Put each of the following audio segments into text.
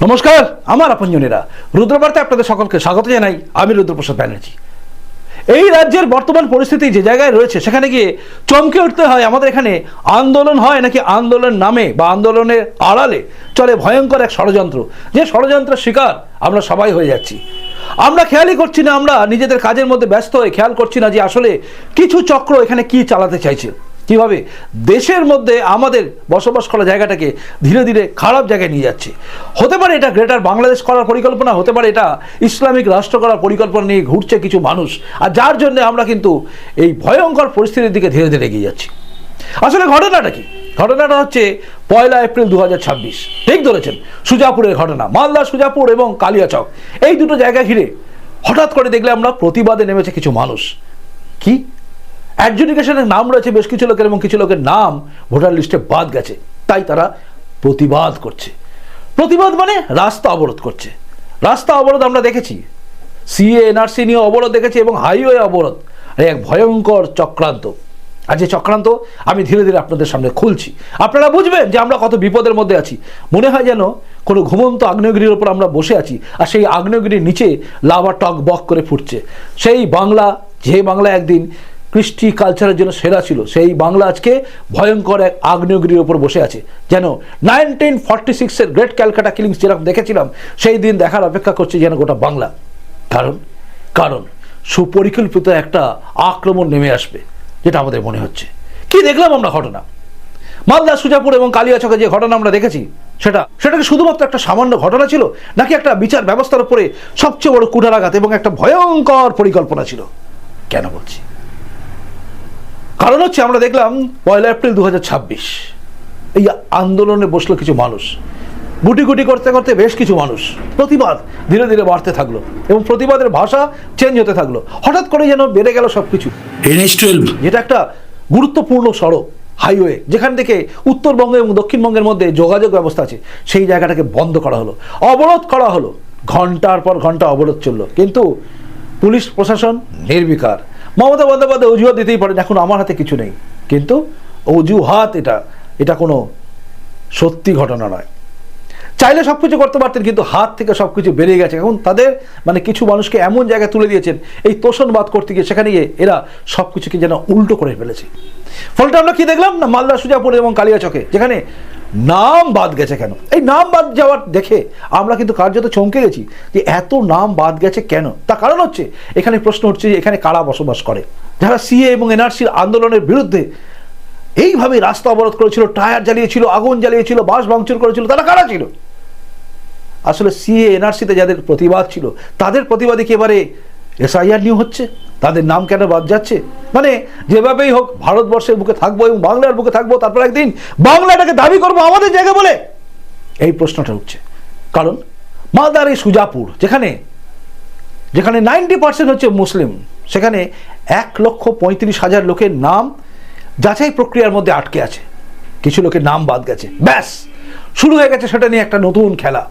নমস্কার আমার আপনজনেরা, রুদ্রবার্তায় আপনাদের সকলকে স্বাগত জানাই। আমি রুদ্রপ্রসাদ ব্যানার্জি। এই রাজ্যের বর্তমান পরিস্থিতি যে জায়গায় রয়েছে সেখানে গিয়ে চমকে উঠতে হয়। আমাদের এখানে আন্দোলন হয় নাকি আন্দোলন নামে বা আন্দোলনের আড়ালে চলে ভয়ঙ্কর এক ষড়যন্ত্র, যে ষড়যন্ত্রের শিকার আমরা সবাই হয়ে যাচ্ছি। আমরা খেয়ালই করছি না, আমরা নিজেদের কাজের মধ্যে ব্যস্ত হয়ে খেয়াল করছি না যে আসলে কিছু চক্র এখানে কি চালাতে চাইছে, কিভাবে দেশের মধ্যে আমাদের বসবাস করা জায়গাটাকে ধীরে ধীরে খারাপ জায়গায় নিয়ে যাচ্ছে। হতে পারে এটা গ্রেটার বাংলাদেশ করার পরিকল্পনা, হতে পারে এটা ইসলামিক রাষ্ট্র করার পরিকল্পনা নিয়ে ঘুরছে কিছু মানুষ, আর যার জন্য আমরা কিন্তু এই ভয়ঙ্কর পরিস্থিতির দিকে ধীরে ধীরে এগিয়ে যাচ্ছি। আসলে ঘটনাটা কি? ঘটনাটা হচ্ছে 1 এপ্রিল 2026, ঠিক ধরেছেন, সুজাপুরের ঘটনা। মালদা সুজাপুর এবং কালিয়াচক, এই দুটো জায়গা ঘিরে হঠাৎ করে দেখলে আমরা প্রতিবাদে নেমেছে কিছু মানুষ। কি অ্যাডজুডিকেশনের নাম রয়েছে বেশ কিছু লোকের, এবং কিছু লোকের নাম ভোটার লিস্টে বাদ গেছে, তাই তারা প্রতিবাদ করছে। প্রতিবাদ মানে রাস্তা অবরোধ করছে। রাস্তা অবরোধ আমরা দেখেছি, সিএ এনআরসি নিয়ে অবরোধ দেখেছি, এবং হাইওয়ে অবরোধ, এক ভয়ঙ্কর চক্রান্ত। আর যে চক্রান্ত আমি ধীরে ধীরে আপনাদের সামনে খুলছি, আপনারা বুঝবেন যে আমরা কত বিপদের মধ্যে আছি। মনে হয় যেন কোনো ঘুমন্ত আগ্নেয়গিরির ওপর আমরা বসে আছি, আর সেই আগ্নেয়গিরির নিচে লাভা টক বক করে ফুটছে। সেই বাংলা, যে বাংলা একদিন কৃষ্টি কালচারের জন্য সেরা ছিল, সেই বাংলা আজকে ভয়ঙ্কর এক আগ্নেয়গিরির ওপর বসে আছে। যেন 1946-এর গ্রেট ক্যালকাটা কিলিংস যেরকম দেখেছিলাম, সেই দিন দেখার অপেক্ষা করছে যেন গোটা বাংলা। কারণ সুপরিকল্পিত একটা আক্রমণ নেমে আসবে, যেটা আমাদের মনে হচ্ছে। কি দেখলাম আমরা ঘটনা? মালদা সুজাপুর এবং কালিয়াচকে যে ঘটনা আমরা দেখেছি, সেটাকে শুধুমাত্র একটা সামান্য ঘটনা ছিল, নাকি একটা বিচার ব্যবস্থার উপরে সবচেয়ে বড় কুঠারাঘাত এবং একটা ভয়ঙ্কর পরিকল্পনা ছিল? কেন বলছি? কারণ হচ্ছে আমরা দেখলাম 1 এপ্রিল 2026 এই আন্দোলনে বসলো কিছু মানুষ। গুটি গুটি করতে করতে বেশ কিছু মানুষ, প্রতিবাদ ধীরে ধীরে বাড়তে থাকলো, এবং প্রতিবাদের ভাষা চেঞ্জ হতে থাকলো। হঠাৎ করে যেন বেড়ে গেল সবকিছু। NH-12, যেটা একটা গুরুত্বপূর্ণ সড়ক, হাইওয়ে, যেখান থেকে উত্তরবঙ্গ এবং দক্ষিণবঙ্গের মধ্যে যোগাযোগ ব্যবস্থা আছে, সেই জায়গাটাকে বন্ধ করা হলো, অবরোধ করা হলো। ঘন্টার পর ঘন্টা অবরোধ চললো, কিন্তু পুলিশ প্রশাসন নির্বিকার। মমতা বন্দ্যোপাধ্যায় অজুহাত দিতেই পারেন, এখন আমার হাতে কিছু নেই, কিন্তু অজুহাত এটা কোনো সত্যি ঘটনা নয়। চাইলে সব কিছু করতে পারতেন, কিন্তু হাত থেকে সব কিছু বেরিয়ে গেছে। এখন তাদের কিছু মানুষকে এমন জায়গায় তুলে দিয়েছেন এই তোষণবাদ করতে গিয়ে, সেখানে গিয়ে এরা সব কিছুকে যেন উল্টো করে ফেলেছে। ফলটা আমরা কি দেখলাম না, মালদা সুজাপুর এবং কালিয়াচকে যেখানে নাম বাদ গেছে। কেন এই নাম বাদ যাওয়ার দেখে আমরা কিন্তু কার্যত চমকে গেছি যে এত নাম বাদ গেছে কেন। তার কারণ হচ্ছে, এখানে প্রশ্ন হচ্ছে যে এখানে কারা বসবাস করে, যারা সিএ এবং এনআরসির আন্দোলনের বিরুদ্ধে এইভাবে রাস্তা অবরোধ করেছিল, টায়ার জ্বালিয়েছিল, আগুন জ্বালিয়েছিল, বাস ভাঙচুর করেছিল, তারা কারা ছিল? আসলে সিএ এনআরসিতে যাদের প্রতিবাদ ছিল, তাদের প্রতিবাদে কি এবারে SIR নিয়ে হচ্ছে? তাদের নাম কেন বাদ যাচ্ছে? যেভাবেই হোক ভারতবর্ষের বুকে থাকবো এবং বাংলার বুকে থাকবো, তারপর একদিন বাংলাটাকে দাবি করবো আমাদের জায়গা বলে, এই প্রশ্নটা উঠছে। কারণ মালদার এই সুজাপুর, যেখানে 90% হচ্ছে মুসলিম, সেখানে 1,35,000 লোকের নাম যাচাই প্রক্রিয়ার মধ্যে আটকে আছে। কিছু লোকের নাম বাদ গেছে, ব্যাস শুরু হয়ে গেছে সেটা নিয়ে একটা নতুন খেলা।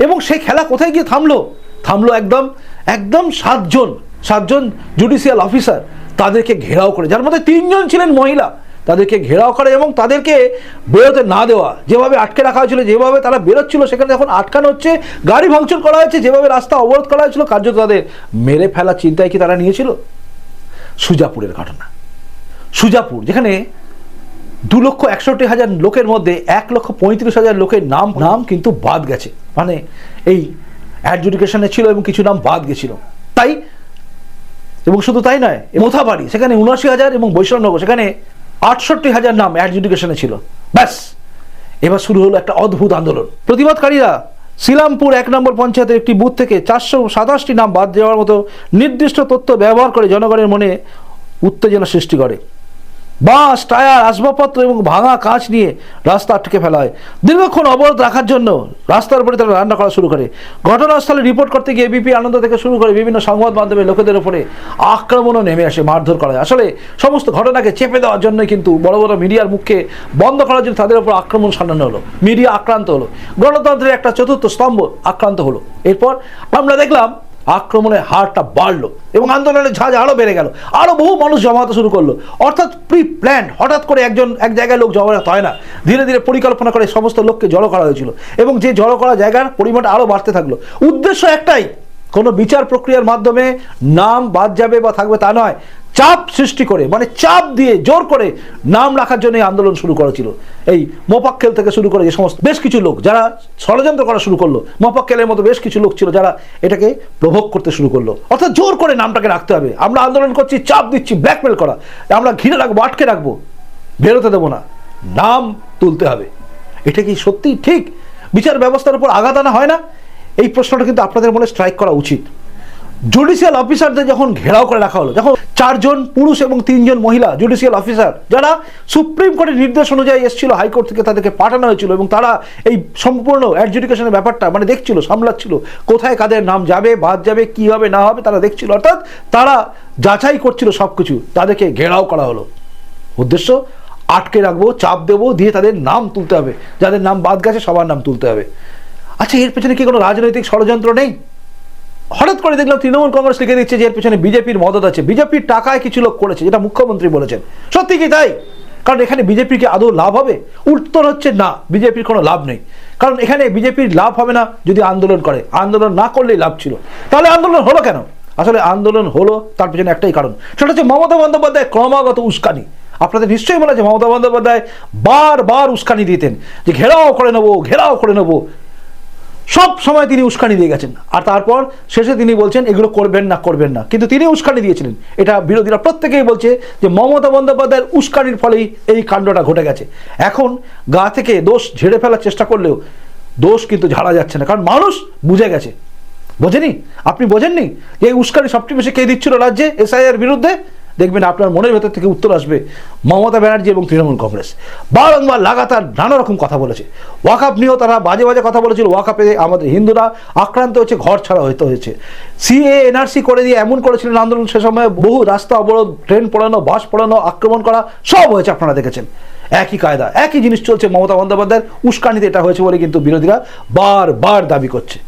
এবং সেই খেলা কোথায় গিয়ে থামলো একদম 7জন জুডিশিয়াল অফিসার তাদেরকে ঘেরাও করে, যার মধ্যে 3 জন ছিলেন মহিলা, তাদেরকে ঘেরাও করে এবং তাদেরকে বেরোতে না দেওয়া। যেভাবে আটকে রাখা হয়েছিল, যেভাবে তারা বেরোচ্ছিল, সেখানে এখন আটকানো হচ্ছে, গাড়ি ভাঙচুর করা হয়েছে, যেভাবে রাস্তা অবরোধ করা হয়েছিল, কার্যত তাদের মেরে ফেলার চিন্তায় কি তারা নিয়েছিল? সুজাপুরের ঘটনা, সুজাপুর যেখানে 2,61,000 লোকের মধ্যে 1,35,000 লোকের নাম কিন্তু বাদ গেছে। এই অ্যাডজুডিকেশনে ছিল এবং কিছু নাম বাদ গেছিল। এবং শুধু তাই নয়, মোথাবাড়ি সেখানে 79,000 এবং বৈষ্ণবনগর সেখানে 68,000 নাম অ্যাডজুডিকেশনে ছিল। ব্যাস এবার শুরু হলো একটা অদ্ভুত আন্দোলন। প্রতিবাদকারীরা শ্রীরামপুর 1 নম্বর পঞ্চায়েতের একটি বুথ থেকে 427টি নাম বাদ দেওয়ার মতো নির্দিষ্ট তথ্য ব্যবহার করে জনগণের মনে উত্তেজনা সৃষ্টি করে। বাস, টায়ার, আসবাবপত্র এবং ভাঙা কাঁচ নিয়ে রাস্তা আটকে ফেলা হয়। দীর্ঘক্ষণ অবরোধ রাখার জন্য রাস্তার উপরে তারা রান্না করা শুরু করে। ঘটনাস্থলে রিপোর্ট করতে গিয়ে এবিপি আনন্দ থেকে শুরু করে বিভিন্ন সংবাদ মাধ্যমে লোকেদের উপরে আক্রমণও নেমে আসে, মারধর করা হয়। আসলে সমস্ত ঘটনাকে চেপে দেওয়ার জন্যই কিন্তু বড় বড় মিডিয়ার মুখকে বন্ধ করার জন্য তাদের উপর আক্রমণ সানানো হলো, মিডিয়া আক্রান্ত হলো, গণতন্ত্রের একটা চতুর্থ স্তম্ভ আক্রান্ত হলো। এরপর আমরা দেখলাম আক্রমণের হারটা বাড়লো এবং আন্দোলনের ঝাঁজ আরও বেড়ে গেল, আরও বহু মানুষ জমাতে শুরু করলো। অর্থাৎ প্রি প্ল্যান্ড, হঠাৎ করে একজন এক জায়গায় লোক জমায়েত হয় না, ধীরে ধীরে পরিকল্পনা করে সমস্ত লোককে জড়ো করা হয়েছিল এবং যে জড়ো করা জায়গার পরিমাণটা আরও বাড়তে থাকলো। উদ্দেশ্য একটাই, কোনো বিচার প্রক্রিয়ার মাধ্যমে নাম বাদ যাবে বা থাকবে তা নয়, চাপ সৃষ্টি করে, মানে চাপ দিয়ে জোর করে নাম রাখার জন্য আন্দোলন শুরু করেছিল। এই মোপাক্কেল থেকে শুরু করে যে সমস্ত বেশ কিছু লোক যারা ষড়যন্ত্র করা শুরু করলো, মোপাক্কেলের মতো বেশ কিছু লোক ছিল যারা এটাকে প্রভোগ করতে শুরু করলো। অর্থাৎ জোর করে নামটাকে রাখতে হবে, আমরা আন্দোলন করছি, চাপ দিচ্ছি, ব্ল্যাকমেল করা, আমরা ঘিরে রাখবো, আটকে রাখবো, বেরোতে দেবো না, নাম তুলতে হবে। এটা কি সত্যিই ঠিক? বিচার ব্যবস্থার উপর আঘাত আনা হয় না? এই প্রশ্নটা কিন্তু আপনাদের মনে স্ট্রাইক করা উচিত। জুডিশিয়াল অফিসারদের যখন ঘেরাও করে রাখা হলো, যখন 4 জন পুরুষ এবং 3 জন মহিলা জুডিশিয়াল অফিসার যারা সুপ্রিম কোর্টের নির্দেশ অনুযায়ী এসেছিল, হাইকোর্ট থেকে তাদেরকে পাঠানো হয়েছিল এবং তারা এই সম্পূর্ণ অ্যাডজুডিকেশনের ব্যাপারটা মানে দেখছিল, সামলাচ্ছিল, কোথায় কাদের নাম যাবে, বাদ যাবে, কি হবে না হবে তারা দেখছিল, অর্থাৎ তারা যাচাই করছিল সব কিছু, তাদেরকে ঘেরাও করা হলো। উদ্দেশ্য আটকে রাখবো, চাপ দেবো, দিয়ে তাদের নাম তুলতে হবে, যাদের নাম বাদ গেছে সবার নাম তুলতে হবে। আচ্ছা, এর পেছনে কি কোনো রাজনৈতিক ষড়যন্ত্র নেই? হঠাৎ করে দেখলাম তৃণমূল কংগ্রেস লিখে দিচ্ছে যে এর পেছনে বিজেপির মদত আছে, বিজেপির টাকায় কিছু লোক করেছে, যেটা মুখ্যমন্ত্রী বলেছেন। সত্যি কি তাই? কারণ এখানে বিজেপির কি আদৌ লাভ হবে? উত্তর হচ্ছে না, বিজেপির কোনো লাভ নেই। কারণ এখানে বিজেপির লাভ হবে না যদি আন্দোলন করে, আন্দোলন না করলেই লাভ ছিল। তাহলে আন্দোলন হলো কেন? আসলে আন্দোলন হলো তার পেছনে একটাই কারণ, সেটা হচ্ছে মমতা বন্দ্যোপাধ্যায় ক্রমাগত উস্কানি। আপনাদের নিশ্চয়ই মনে আছে মমতা বন্দ্যোপাধ্যায় বারবার উস্কানি দিতেন যে ঘেরাও করে নেবো, ঘেরাও করে নেবো, সব সময় তিনি উস্কানি দিয়ে গেছেন। আর তারপর শেষে তিনি বলছেন এগুলো করবেন না, করবেন না, কিন্তু তিনি উস্কানি দিয়েছিলেন। এটা বিরোধীরা প্রত্যেকেই বলছে যে মমতা বন্দ্যোপাধ্যায়ের উস্কানির ফলেই এই কাণ্ডটা ঘটে গেছে। এখন গা থেকে দোষ ঝেড়ে ফেলার চেষ্টা করলেও দোষ কিন্তু ঝাড়া যাচ্ছে না, কারণ মানুষ বুঝে গেছে। বোঝেনি? আপনি বোঝেননি যে এই উস্কানি সবচেয়ে বেশি কে দিচ্ছিল রাজ্যে এসআইআর বিরুদ্ধে? দেখবেন আপনার মনের ভেতর থেকে উত্তর আসবে, মমতা ব্যানার্জি এবং তৃণমূল কংগ্রেস বারংবার লাগাতার নানা রকম কথা বলেছে। ওয়াকআপ নিয়েও তারা বাজে বাজে কথা বলেছিল, ওয়াকআপে আমাদের হিন্দুরা আক্রান্ত হয়েছে, ঘর ছাড়া হয়েছে। সিএ এনআরসি করে দিয়ে এমন করেছিলেন আন্দোলন, সে সময় বহু রাস্তা অবরোধ, ট্রেন পোড়ানো, বাস পোড়ানো, আক্রমণ করা সব হয়েছে, আপনারা দেখেছেন। একই কায়দা, একই জিনিস চলছে। মমতা বন্দ্যোপাধ্যায়ের উস্কানিতে এটা হয়েছে বলে কিন্তু বিরোধীরা বারবার দাবি করছে।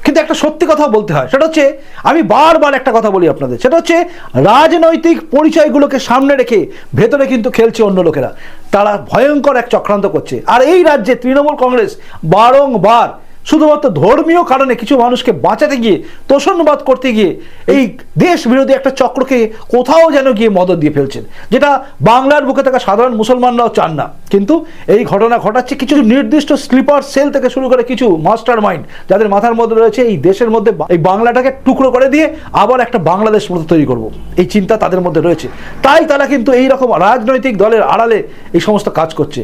কিন্তু একটা সত্যি কথা বলতে হয়, সেটা হচ্ছে, আমি বারবার একটা কথা বলি আপনাদের, সেটা হচ্ছে রাজনৈতিক পরিচয়গুলোকে সামনে রেখে ভেতরে কিন্তু খেলছে অন্য লোকেরা। তারা ভয়ঙ্কর এক চক্রান্ত করছে। আর এই রাজ্যে তৃণমূল কংগ্রেস বারংবার শুধুমাত্র ধর্মীয় কারণে কিছু মানুষকে বাঁচাতে গিয়ে, তোষণবাদ করতে গিয়ে এই দেশ বিরোধী একটা চক্রকে কোথাও যেন গিয়ে মদত দিয়ে ফেলছেন, যেটা বাংলার বুকে থাকা সাধারণ মুসলমানরাও চান না। কিন্তু এই ঘটনা ঘটাচ্ছে কিছু নির্দিষ্ট স্লিপার সেল থেকে শুরু করে কিছু মাস্টার মাইন্ড, যাদের মাথার মধ্যে রয়েছে এই দেশের মধ্যে এই বাংলাটাকে টুকরো করে দিয়ে আবার একটা বাংলাদেশ মতো তৈরি করব, এই চিন্তা তাদের মধ্যে রয়েছে। তাই তারা কিন্তু এই রকম রাজনৈতিক দলের আড়ালে এই সমস্ত কাজ করছে।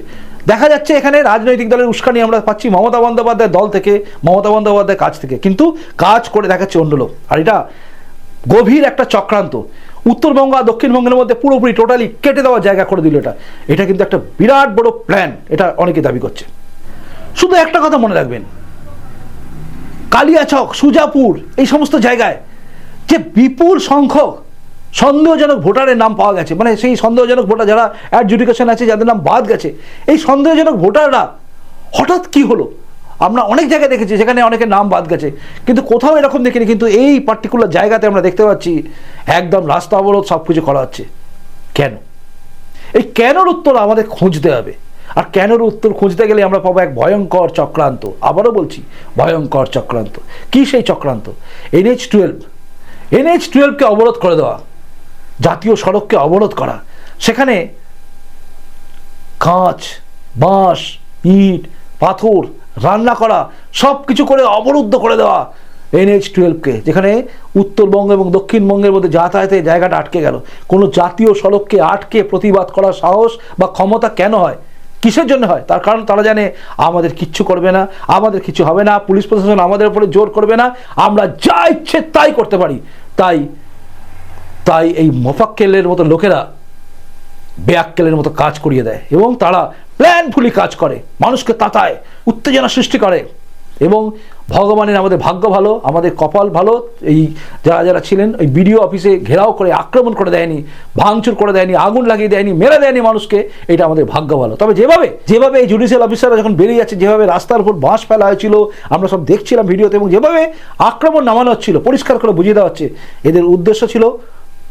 দেখা যাচ্ছে এখানে রাজনৈতিক দলের উস্কানি আমরা পাচ্ছি মমতা বন্দ্যোপাধ্যায়ের দল থেকে, মমতা বন্দ্যোপাধ্যায়ের কাছ থেকে, কিন্তু কাজ করে দেখাচ্ছে অন্য লোক। আর এটা গভীর একটা চক্রান্ত। উত্তরবঙ্গ আর দক্ষিণবঙ্গের মধ্যে পুরোপুরি টোটালি কেটে দেওয়ার জায়গা করে দিল এটা কিন্তু একটা বিরাট বড় প্ল্যান, এটা অনেকে দাবি করছে। শুধু একটা কথা মনে রাখবেন, কালিয়াচক, সুজাপুর, এই সমস্ত জায়গায় যে বিপুল সংখ্যক সন্দেহজনক ভোটারের নাম পাওয়া গেছে, মানে সেই সন্দেহজনক ভোটার যারা অ্যাডজুডিকেশন আছে, যাদের নাম বাদ গেছে, এই সন্দেহজনক ভোটাররা হঠাৎ কি হলো? আমরা অনেক জায়গায় দেখেছি যেখানে অনেকের নাম বাদ গেছে, কিন্তু কোথাও এরকম দেখিনি। কিন্তু এই পার্টিকুলার জায়গাতে আমরা দেখতে পাচ্ছি একদম রাস্তা অবরোধ, সব কিছু করা হচ্ছে। কেন? এই কেনর উত্তর আমাদের খুঁজতে হবে। আর কেনর উত্তর খুঁজতে গেলে আমরা পাবো এক ভয়ঙ্কর চক্রান্ত। আবারও বলছি, ভয়ঙ্কর চক্রান্ত। কি সেই চক্রান্ত? NH-12কে অবরোধ করে দেওয়া, জাতীয় সড়ককে অবরোধ করা, সেখানে কাঁচ, বাঁশ, ইট, পাথর রান্না করা, সব কিছু করে অবরুদ্ধ করে দেওয়া NH-12কে, যেখানে উত্তরবঙ্গ এবং দক্ষিণবঙ্গের মধ্যে যাতায়াতের জায়গাটা আটকে গেল। কোনো জাতীয় সড়ককে আটকে প্রতিবাদ করার সাহস বা ক্ষমতা কেন হয়? কিসের জন্য হয়? তার কারণ তারা জানে আমাদের কিচ্ছু করবে না, আমাদের কিছু হবে না, পুলিশ প্রশাসন আমাদের উপরে জোর করবে না, আমরা যা ইচ্ছে তাই করতে পারি। তাই এই মোফাক্কেলের মতো লোকেরা বেয়াক্কেলের মতো কাজ করিয়ে দেয় এবং তারা প্ল্যানফুলি কাজ করে, মানুষকে তাতায়, উত্তেজনা সৃষ্টি করে এবং ভগবানের আমাদের ভাগ্য ভালো, আমাদের কপাল ভালো, এই যারা যারা ছিলেন ওই বিডিও অফিসে ঘেরাও করে আক্রমণ করে দেয়নি, ভাঙচুর করে দেয়নি, আগুন লাগিয়ে দেয়নি, মেরে দেয়নি মানুষকে, এটা আমাদের ভাগ্য ভালো। তবে যেভাবে এই জুডিশিয়াল অফিসাররা যখন বেরিয়ে যাচ্ছে, যেভাবে রাস্তার উপর বাঁশ ফেলা হয়েছিল আমরা সব দেখছিলাম ভিডিওতে, এবং যেভাবে আক্রমণ নামানো হচ্ছিল, পরিষ্কার করে বুঝিয়ে দেওয়া হচ্ছে এদের উদ্দেশ্য ছিল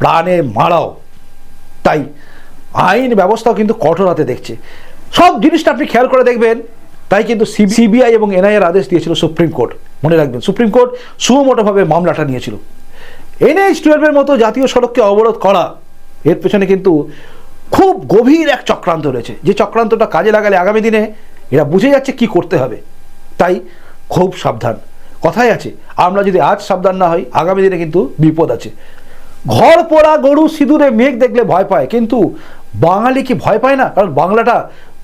প্রাণে মারাও। তাই আইন ব্যবস্থাও কিন্তু কঠোর হাতে দেখছে। সব জিনিসটা আপনি খেয়াল করে দেখবেন। তাই কিন্তু সিবিআই এবং এনআইএর আদেশ দিয়েছিল সুপ্রিম কোর্ট। মনে রাখবেন, সুপ্রিম কোর্ট সুমোটোভাবে মামলাটা নিয়েছিল। NH-12 মতো জাতীয় সড়ককে অবরোধ করা, এর পেছনে কিন্তু খুব গভীর এক চক্রান্ত রয়েছে, যে চক্রান্তটা কাজে লাগালে আগামী দিনে এরা বুঝে যাচ্ছে কি করতে হবে। তাই খুব সাবধান। কথাই আছে, আমরা যদি আজ সাবধান না হই, আগামী দিনে কিন্তু বিপদ আছে। ঘর পোড়া গরু সিঁদুরে মেঘ দেখলে ভয় পায়, কিন্তু বাঙালি কি ভয় পায় না? কারণ বাংলাটা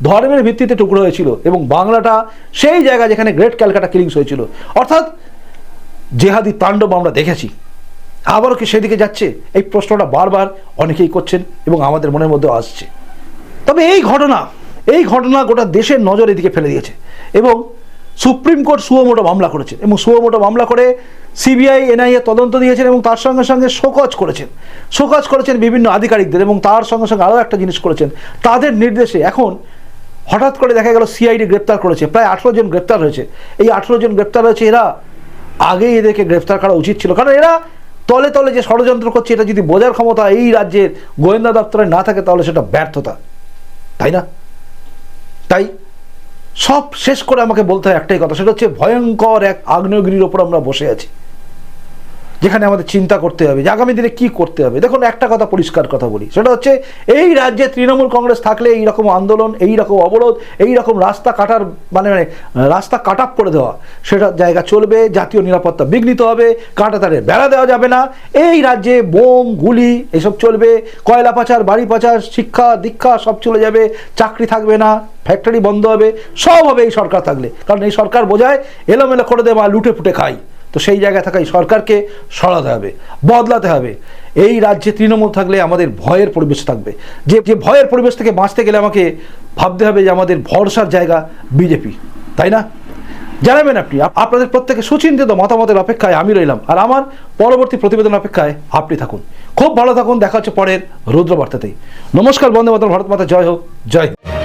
ধর্মের ভিত্তিতে টুকরো হয়েছিল, এবং বাংলাটা সেই জায়গা যেখানে গ্রেট ক্যালকাটা কিলিংস হয়েছিল, অর্থাৎ জেহাদি তাণ্ডব আমরা দেখেছি। আবারও কি সেদিকে যাচ্ছে? এই প্রশ্নটা বারবার অনেকেই করছেন এবং আমাদের মনের মধ্যে আসছে। তবে এই ঘটনা গোটা দেশের নজর এদিকে ফেলে দিয়েছে, এবং সুপ্রিম কোর্ট সুমোটো মামলা করেছেন, এবং সুমোটো মামলা করে সিবিআই এনআইএ তদন্ত দিয়েছেন, এবং তার সঙ্গে সঙ্গে শোকজ করেছেন বিভিন্ন আধিকারিকদের, এবং তার সঙ্গে সঙ্গে আরও একটা জিনিস করেছেন, তাদের নির্দেশে এখন হঠাৎ করে দেখা গেল সিআইডি গ্রেপ্তার করেছে, প্রায় 18 জন গ্রেপ্তার হয়েছে। এই 18 জন গ্রেপ্তার হয়েছে, এরা আগেই এদেরকে গ্রেপ্তার করা উচিত ছিল, কারণ এরা তলে তলে যে ষড়যন্ত্র করছে এটা যদি বোঝার ক্ষমতা এই রাজ্যের গোয়েন্দা দপ্তরে না থাকে তাহলে সেটা ব্যর্থতা, তাই না? তাই সব শেষ করে আমাকে বলতে হয় একটাই কথা, সেটা হচ্ছে ভয়ঙ্কর এক আগ্নেয়গিরির ওপর আমরা বসে আছি, যেখানে আমাদের চিন্তা করতে হবে যে আগামী দিনে কি করতে হবে। দেখুন, একটা কথা পরিষ্কার কথা বলি, সেটা হচ্ছে এই রাজ্যে তৃণমূল কংগ্রেস থাকলে এই রকম আন্দোলন, এই রকম অবরোধ, এই রকম রাস্তা কাটার মানে রাস্তা কাট আপ করে দেওয়া, সেটা জায়গা চলবে, জাতীয় নিরাপত্তা বিঘ্নিত হবে, কাঁটাতারে বেড়া দেওয়া যাবে না, এই রাজ্যে বোম গুলি এসব চলবে, কয়লা পাচার, বাড়ি পাচার, শিক্ষা দীক্ষা সব চলে যাবে, চাকরি থাকবে না, ফ্যাক্টরি বন্ধ হবে, সব হবে এই সরকার থাকলে। কারণ এই সরকার বোঝায় এলোমেলো করে দেওয়া, লুটে ফুটে খাই। তো সেই জায়গায় থাকা এই সরকারকে সরাতে হবে, বদলাতে হবে। এই রাজ্যে তৃণমূল থাকলে আমাদের ভয়ের পরিবেশ থাকবে, যে ভয়ের পরিবেশ থেকে বাঁচতে গেলে আমাকে ভাবতে হবে যে আমাদের ভরসার জায়গা বিজেপি, তাই না? জানাবেন আপনি, আপনাদের প্রত্যেকে সুচিন্তিত মতামতের অপেক্ষায় আমি রইলাম, আর আমার পরবর্তী প্রতিবেদন অপেক্ষায় আপনি থাকুন। খুব ভালো থাকুন, দেখা হচ্ছে পরের রুদ্রবার্তাতেই। নমস্কার, বন্দে মাতরম, ভারত মাতা জয় হোক, জয় হিন্দ।